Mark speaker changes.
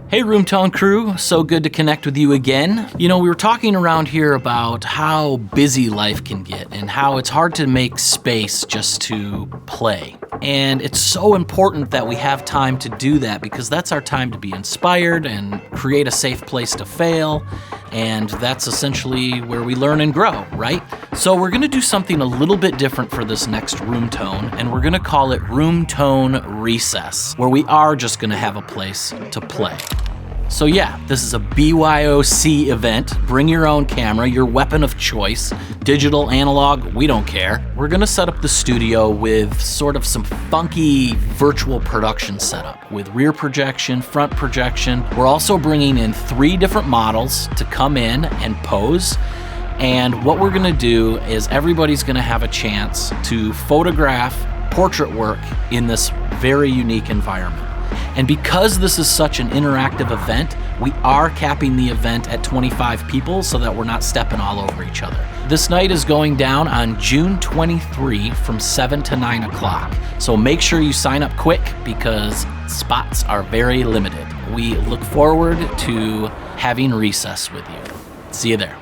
Speaker 1: Hey Roomtone crew, so good to connect with you again. You know, we were talking around here about how busy life can get and how it's hard to make space just to play. And it's so important that we have time to do that because that's our time to be inspired and create a safe place to fail. And that's essentially where we learn and grow, right? So we're gonna do something a little bit different for this next Roomtone, and we're gonna call it Roomtone Recess, where we are just gonna have a place to play. So yeah, this is a BYOC event. Bring your own camera, your weapon of choice. Digital, analog, we don't care. We're gonna set up the studio with sort of some funky virtual production setup with rear projection, front projection. We're also bringing in 3 different models to come in and pose. And what we're gonna do is everybody's gonna have a chance to photograph portrait work in this very unique environment. And because this is such an interactive event, we are capping the event at 25 people so that we're not stepping all over each other. This night is going down on June 23 from 7 to 9 o'clock. So make sure you sign up quick because spots are very limited. We look forward to having recess with you. See you there.